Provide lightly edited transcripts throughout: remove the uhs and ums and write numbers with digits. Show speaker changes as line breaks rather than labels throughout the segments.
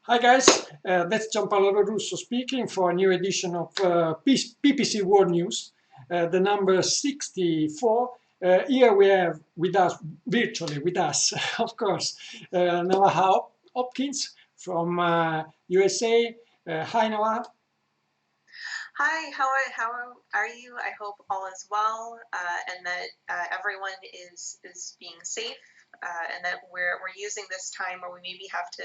Hi guys, that's Gianpaolo Lorusso speaking for a new edition of PPC World News, the number 64. Here we have with us, virtually with us, of course, Navah Hopkins from USA. Hi Navah.
Hi, how are you? I hope all is well, and that everyone is being safe, and that we're using this time where we maybe have to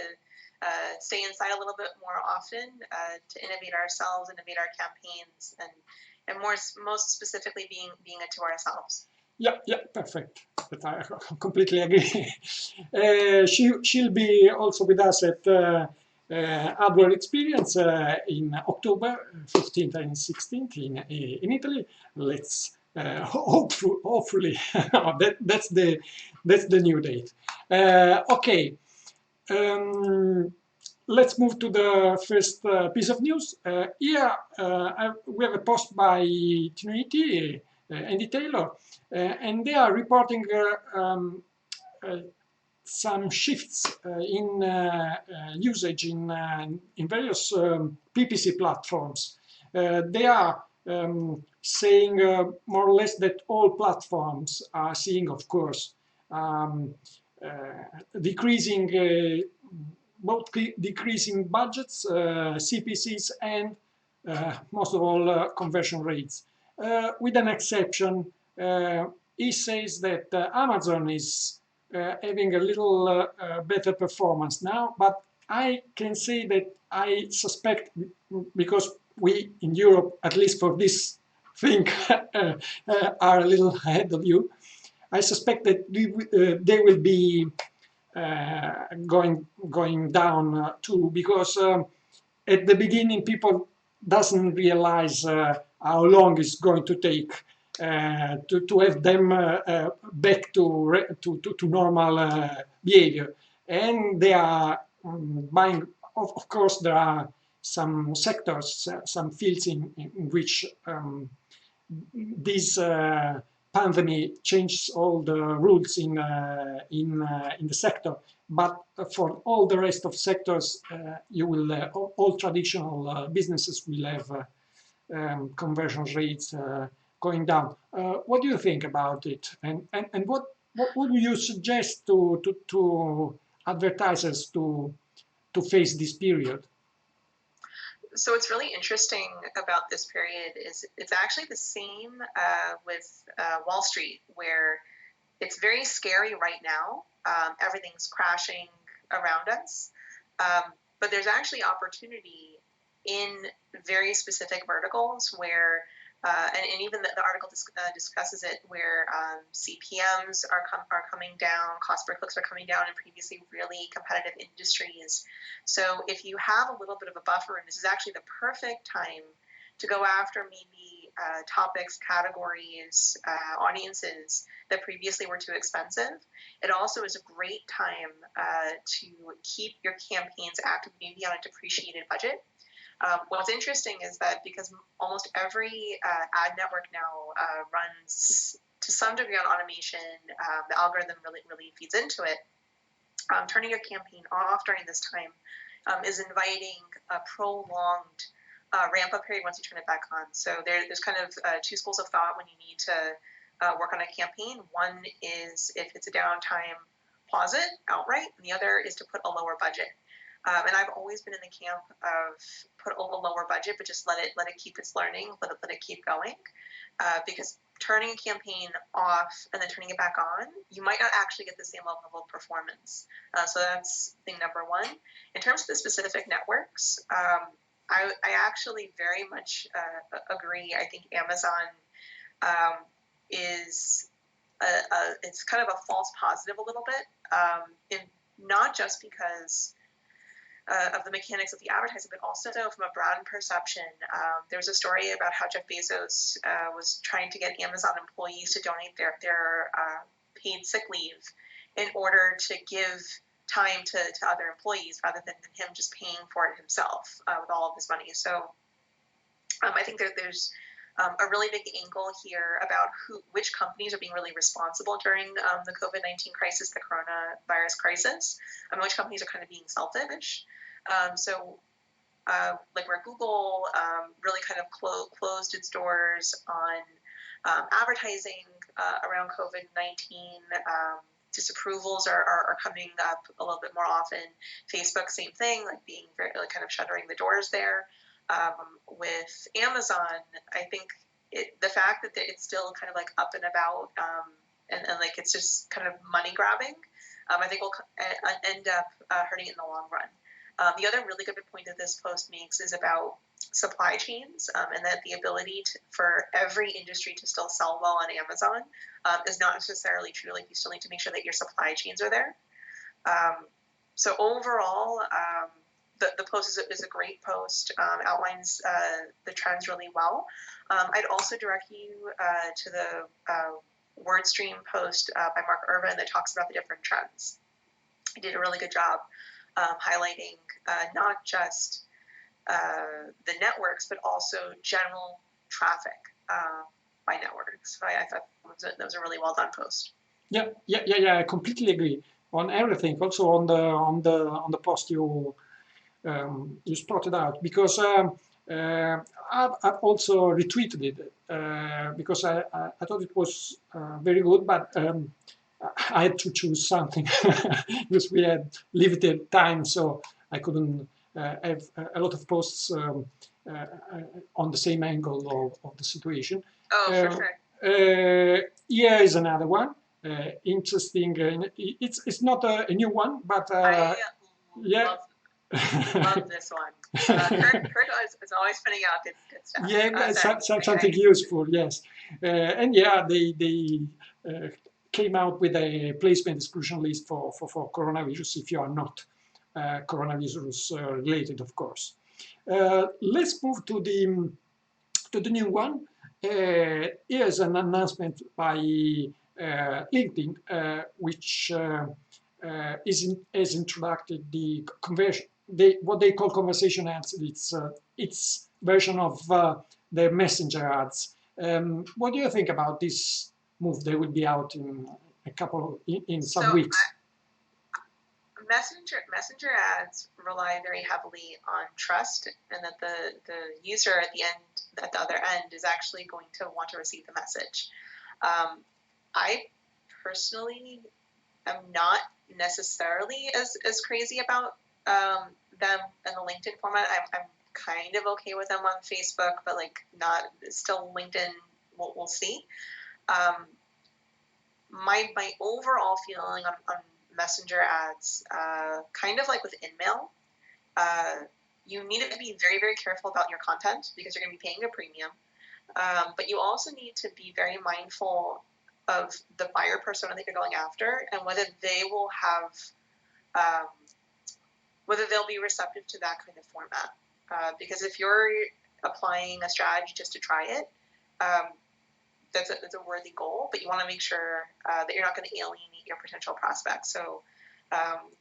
stay inside a little bit more often to innovate ourselves, innovate our campaigns, and most specifically being it to ourselves.
Yeah, perfect. But I completely agree. She'll be also with us at ADworld Experience in October 15th and 16th in Italy. Let's hopefully that's the new date. Okay. Um, let's move to the first piece of news. Here we have a post by Tinuiti Andy Taylor, and they are reporting uh, some shifts in usage in various PPC platforms. They are saying more or less that all platforms are seeing, of course, um, decreasing both decreasing budgets, CPCs, and most of all conversion rates. With an exception, he says that Amazon is having a little better performance now, but I can say that I suspect, because we in Europe, at least for this thing, are a little ahead of you. I suspect that they will be going down too, because at the beginning people doesn't realize how long it's going to take to have them back to normal behavior, and they are buying. Of course, there are some sectors, some fields in which this pandemic changed all the rules in the sector. But for all the rest of sectors, you will all traditional businesses will have conversion rates going down. What do you think about it? And what would you suggest to advertisers to face this period?
So what's really interesting about this period is it's actually the same with Wall Street, where it's very scary right now. Everything's crashing around us. But there's actually opportunity in very specific verticals where, and even the article discusses it, where CPMs are coming down, cost per clicks are coming down in previously really competitive industries. So if you have a little bit of a buffer, and this is actually the perfect time to go after maybe topics, categories, audiences that previously were too expensive. It also is a great time to keep your campaigns active, maybe on a depreciated budget. What's interesting is that because almost every ad network now runs to some degree on automation, the algorithm really feeds into it. Turning your campaign off during this time is inviting a prolonged ramp-up period once you turn it back on. So there's kind of two schools of thought when you need to work on a campaign. One is if it's a downtime, pause it outright, and the other is to put a lower budget. And I've always been in the camp of put a lower budget, but just let it keep its learning, let it keep going, because turning a campaign off and then turning it back on, you might not actually get the same level of performance. So that's thing number one. In terms of the specific networks, I actually very much agree. I think Amazon is it's kind of a false positive a little bit, not just because of the mechanics of the advertising, but also from a brand perception. There was a story about how Jeff Bezos was trying to get Amazon employees to donate their paid sick leave in order to give time to other employees rather than him just paying for it himself with all of his money. So I think there's a really big angle here about which companies are being really responsible during the COVID-19 crisis, the coronavirus crisis, and which companies are kind of being selfish. Like where Google really kind of closed its doors on advertising around COVID-19. Disapprovals are coming up a little bit more often. Facebook, same thing, like being very, like kind of shuttering the doors there. With Amazon, I think the fact that it's still kind of like up and about and like it's just kind of money grabbing, I think will end up hurting it in the long run. The other really good point that this post makes is about supply chains and that the ability for every industry to still sell well on Amazon is not necessarily true. Like you still need to make sure that your supply chains are there. So overall, the post is a great post, outlines the trends really well. I'd also direct you to the Wordstream post by Mark Irvin that talks about the different trends. He did a really good job highlighting not just the networks, but also general traffic by networks. So I thought that was a really well done post.
Yeah. I completely agree on everything. Also on the post you spotted out, because I've also retweeted it because I thought it was very good, but I had to choose something because we had limited time, so I couldn't have a lot of posts on the same angle of the situation.
Oh, for sure.
Here is another one. Interesting. It's not a new one, but yeah.
Love this one. Kurt is always putting out good stuff.
Yeah, something useful, yes. And yeah, they came out with a placement exclusion list for coronavirus if you are not coronavirus related, of course. Let's move to the new one. Here's an announcement by LinkedIn, which has introduced the conversion. What they call conversation ads. It's version of their messenger ads. What do you think about this move? They will be out in some weeks.
Messenger ads rely very heavily on trust, and that the user at the other end is actually going to want to receive the message. I personally am not necessarily as crazy about them in the LinkedIn format. I'm kind of okay with them on Facebook, but like not still LinkedIn. We'll see. My overall feeling on messenger ads, kind of like with InMail, you need to be very, very careful about your content because you're going to be paying a premium. But you also need to be very mindful of the buyer persona that you're going after and whether they will have, whether they'll be receptive to that kind of format. Because if you're applying a strategy just to try it, that's a worthy goal, but you want to make sure that you're not going to alienate your potential prospects. So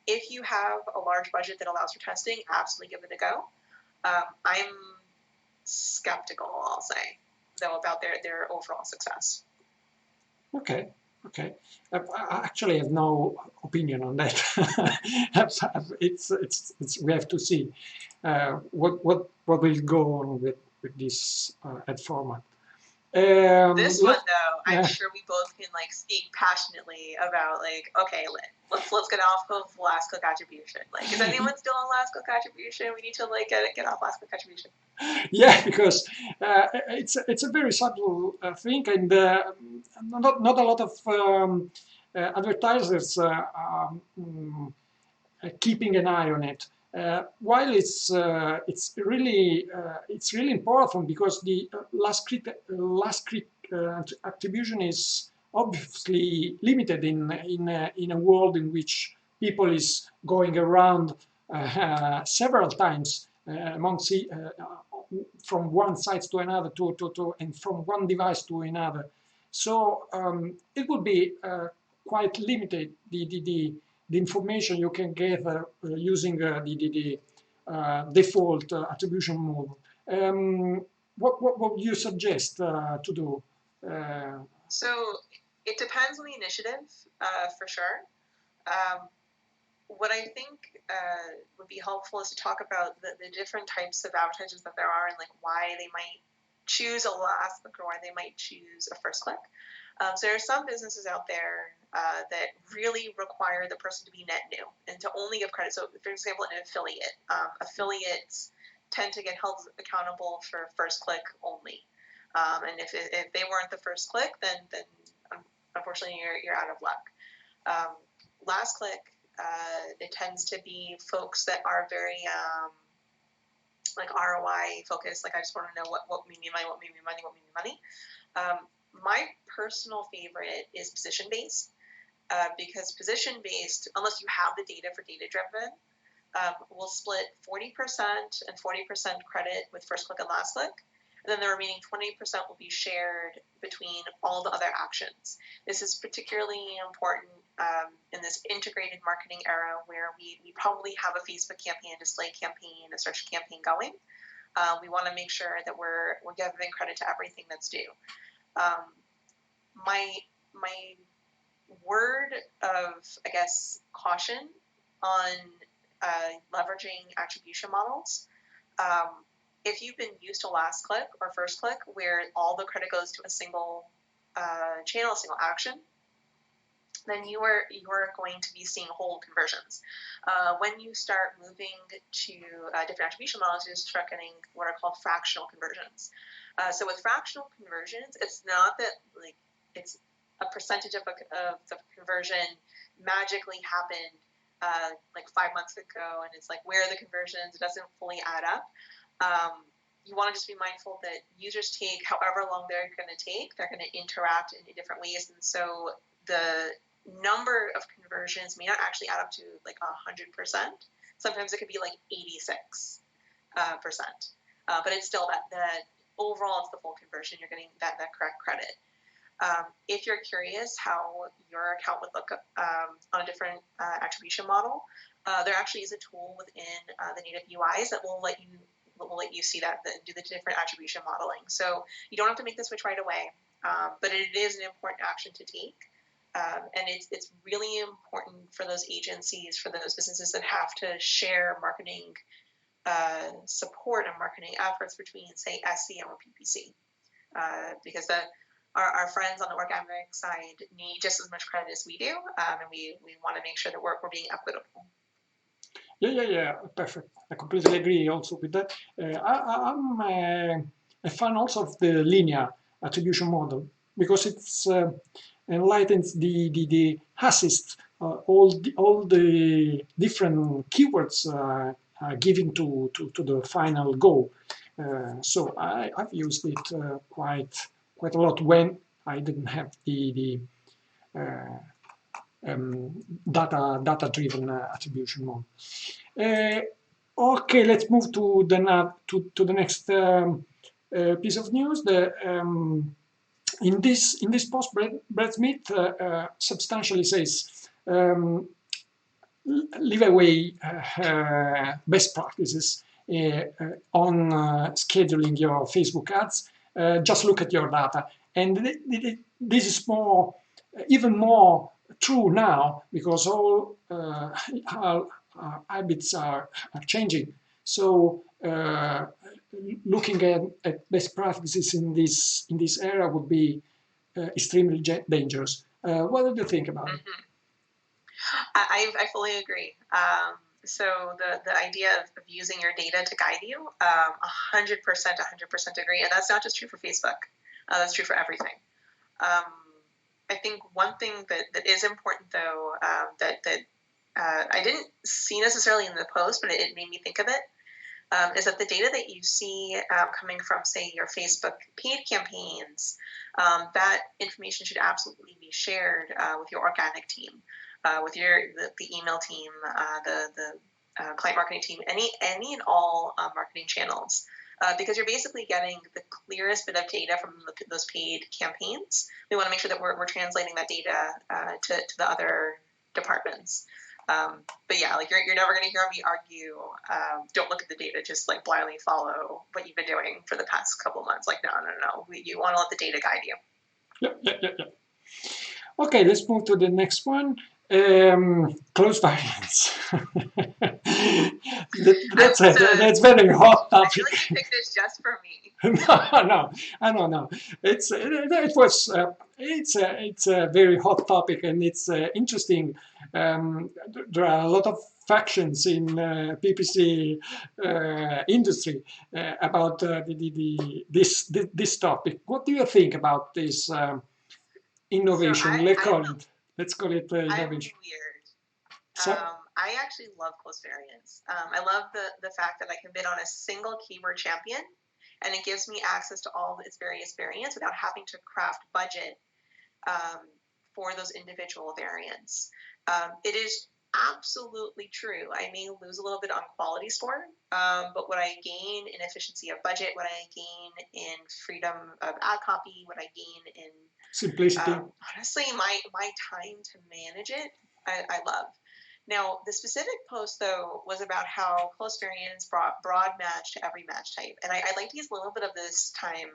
if you have a large budget that allows for testing, absolutely give it a go. I'm skeptical, I'll say, though, about their overall success.
Okay. I actually have no opinion on that. We have to see what will go on with this ad format.
This one, though, I'm sure we both can like speak passionately about. Like, okay, let's get off of last click attribution. Like, is anyone still on last click attribution? We need to like get off last click attribution.
Yeah, because it's a very subtle thing, and not a lot of advertisers are keeping an eye on it. While it's really important because the last click attribution is obviously limited in a world in which people is going around several times from one site to another and from one device to another. So it would be quite limited the information you can gather using the default attribution model. What would you suggest to do?
So it depends on the initiative, for sure. what I think would be helpful is to talk about the different types of advertisers that there are and like why they might choose a last click or why they might choose a first click. So there are some businesses out there that really require the person to be net new and to only give credit. So for example, an affiliate, affiliates tend to get held accountable for first click only. And if they weren't the first click, then unfortunately you're out of luck. Last click, it tends to be folks that are very like ROI focused. Like I just want to know what made me money, what made me money, what made me money. My personal favorite is position based because position based, unless you have the data for data driven, will split 40% and 40% credit with first click and last click. And then the remaining 20% will be shared between all the other actions. This is particularly important in this integrated marketing era where we probably have a Facebook campaign, a display campaign, a search campaign going. We want to make sure that we're giving credit to everything that's due. My word of, I guess, caution on leveraging attribution models. If you've been used to last click or first click, where all the credit goes to a single channel, a single action, then you are going to be seeing whole conversions. When you start moving to different attribution models, you start getting what are called fractional conversions. So with fractional conversions, it's not that like it's a percentage of the conversion magically happened like 5 months ago, and it's like where are the conversions? It doesn't fully add up. You want to just be mindful that users take however long they're going to take. They're going to interact in different ways, and so the number of conversions may not actually add up to like 100%. Sometimes it could be like 86%, but it's still that overall it's the full conversion. You're getting that correct credit. If you're curious how your account would look on a different attribution model, there actually is a tool within the native UIs that will let you see that and do the different attribution modeling. So you don't have to make the switch right away, but it is an important action to take. And it's really important for those agencies, for those businesses that have to share marketing support and marketing efforts between, say, SEM or PPC, because our friends on the organic side need just as much credit as we do, and we want to make sure that we're being equitable.
Yeah, perfect. I completely agree also with that. I'm a fan also of the linear attribution model because it's enlightens the assist, all the different keywords giving to the final goal. So I've used it quite a lot when I didn't have the data-driven attribution model. Okay, let's move to the next piece of news. In this post, Brad Smith substantially says, leave away best practices on scheduling your Facebook ads. Just look at your data. And this is even more true now because all our habits are changing. So looking at best practices in this area would be extremely dangerous. What do you think about it?
I fully agree. So the idea of using your data to guide you, 100% agree. And that's not just true for Facebook. That's true for everything. I think one thing that is important, though, that I didn't see necessarily in the post, but it made me think of it, is that the data that you see coming from, say, your Facebook paid campaigns, that information should absolutely be shared with your organic team, with the email team, the client marketing team, any and all marketing channels. Because you're basically getting the clearest bit of data from those paid campaigns. We want to make sure that we're translating that data to the other departments. But yeah, like you're never going to hear me argue, don't look at the data, just like blindly follow what you've been doing for the past couple of months. Like, no. You want to let the data guide you.
Yeah. Okay, let's move to the next one. Close variants. That's
So
very hot
I feel
topic.
like you picked this just for me.
No, I don't know. It's a very hot topic, and it's interesting. There are a lot of factions in PPC industry about this topic. What do you think about this
So
innovation?
I'm
Let's call it
I'm
innovation.
weird.
So,
I actually love close variants. I love the fact that I can bid on a single keyword champion, and it gives me access to all its various variants without having to craft budget um, for those individual variants. It is absolutely true. I may lose a little bit on quality score, but what I gain in efficiency of budget, what I gain in freedom of ad copy, what I gain in
simplicity.
honestly my time to manage it, I love. Now, the specific post, though, was about how close variants brought broad match to every match type. And I'd like to use a little bit of this time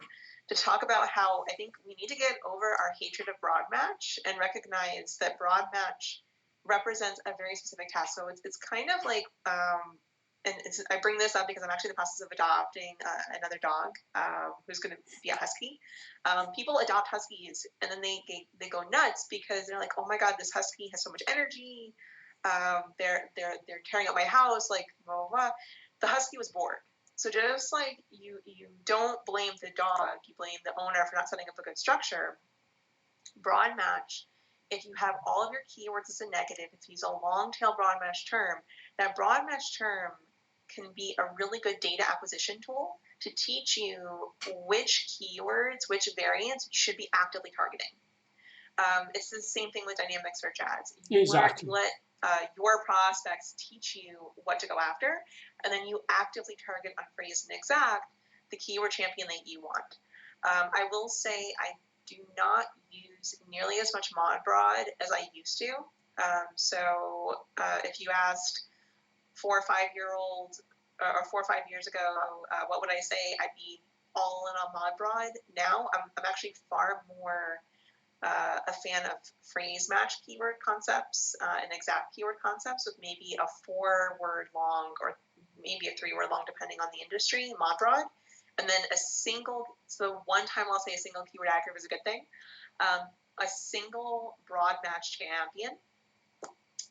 to talk about how I think we need to get over our hatred of broad match and recognize that broad match represents a very specific task. So it's kind of like, I bring this up because I'm actually in the process of adopting another dog who's going to be a husky. People adopt huskies and then they go nuts because they're like, oh my god, this husky has so much energy. They're tearing up my house, like blah, blah, blah. The husky was bored. So just like you don't blame the dog, you blame the owner for not setting up a good structure. Broad match, if you have all of your keywords as a negative, if you use a long tail broad match term, that broad match term can be a really good data acquisition tool to teach you which keywords, which variants you should be actively targeting. It's the same thing with dynamic search ads.
Exactly.
You let your prospects teach you what to go after, and then you actively target on phrase and exact the keyword champion that you want. I will say I do not use nearly as much mod broad as I used to. So if you asked 4 or 5 year old or 4 or 5 years ago, what would I say? I'd be all in on mod broad. Now I'm actually far more a fan of phrase match keyword concepts and exact keyword concepts with maybe a 4-word long or maybe a 3-word long, depending on the industry, mod broad. And then a single, so one time I'll say a single keyword ad group is a good thing. A single broad match champion.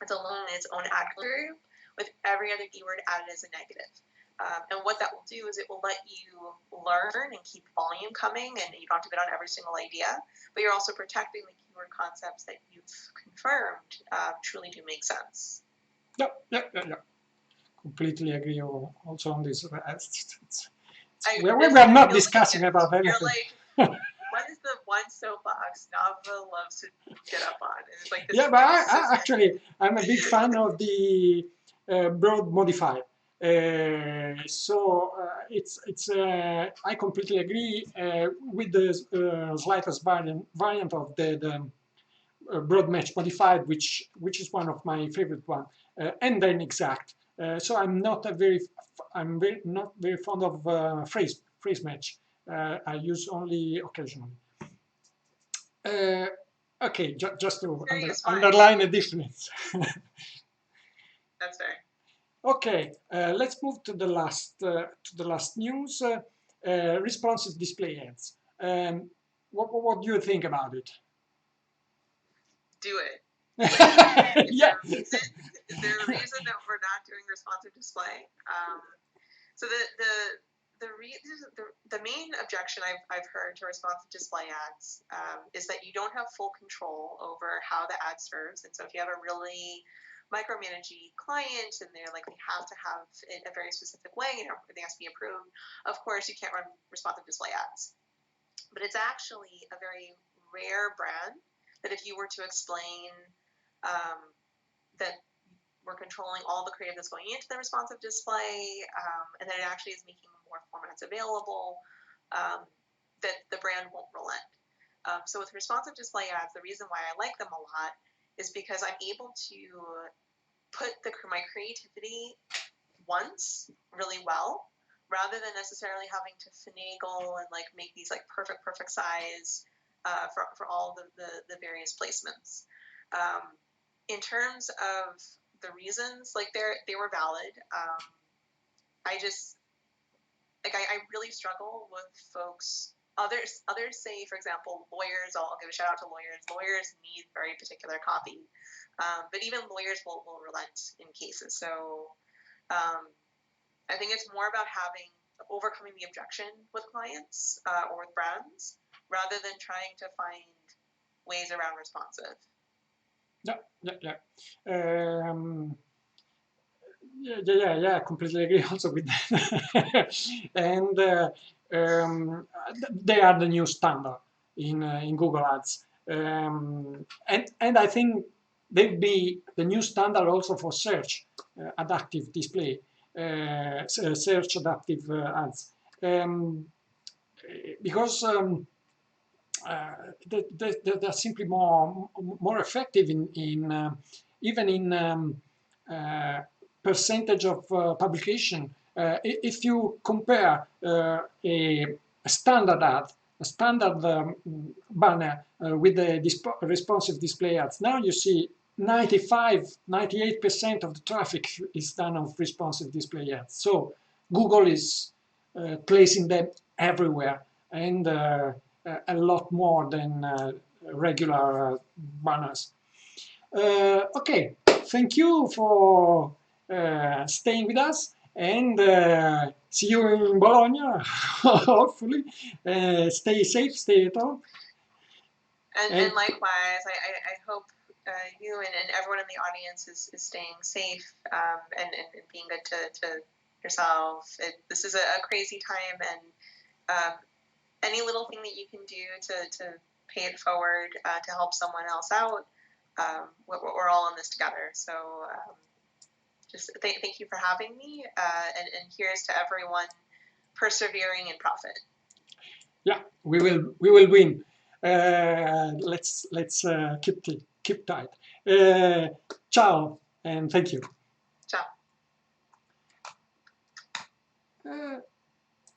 It's alone in its own ad group with every other keyword added as a negative. And what that will do is it will let you learn and keep volume coming, and you don't have to bid on every single idea, but you're also protecting the keyword concepts that you've confirmed truly do make sense.
Yeah. Completely agree also on this.
We're
not discussing about anything.
You're like, what is the one soapbox Navah loves to get up on? And it's like this.
Yeah, but I'm a big fan of the broad modifier. I completely agree with the slightest variant of the broad match modified, which is one of my favorite one, and then exact. So I'm not very fond of phrase match. I use only occasionally. Okay, just to underline a difference.
That's fair.
Okay, let's move to the last news. Responsive display ads. What do you think about it?
Do it.
Yeah.
Is there a reason that we're not doing responsive display? So the main objection I've heard to responsive display ads is that you don't have full control over how the ad serves. And so if you have a really micromanaging client and they're like, they have to have it a very specific way and everything has to be approved, of course you can't run responsive display ads. But it's actually a very rare brand that if you were to explain that we're controlling all the creative that's going into the responsive display, and that it actually is making more formats available, that the brand won't relent. So with responsive display ads, the reason why I like them a lot is because I'm able to put my creativity once really well, rather than necessarily having to finagle and like make these like perfect size for all the various placements. in terms of the reasons, like they were valid. I just like I really struggle with folks. Others say, for example, lawyers. I'll give a shout out to lawyers. Lawyers need very particular copy, but even lawyers will relent in cases. So I think it's more about overcoming the objection with clients or with brands rather than trying to find ways around responsive.
Yeah. Yeah, completely agree also with that. And they are the new standard in Google Ads. And I think they'll be the new standard also for search adaptive display, search adaptive ads. Because they're simply more effective in even in percentage of publication. If you compare a standard ad, a standard banner with the responsive display ads, now you see 98% of the traffic is done on responsive display ads. So Google is placing them everywhere, and a lot more than regular banners. Okay, thank you for staying with us, and see you in Bologna, hopefully. Stay safe, stay at home.
And likewise, I hope you and everyone in the audience is staying safe and being good to yourself. This is a crazy time, and any little thing that you can do to pay it forward to help someone else out, we're all in this together. So just thank you for having me, and here's to everyone persevering in profit.
Yeah, we will win. Let's keep tight. Ciao, and thank you.
Ciao.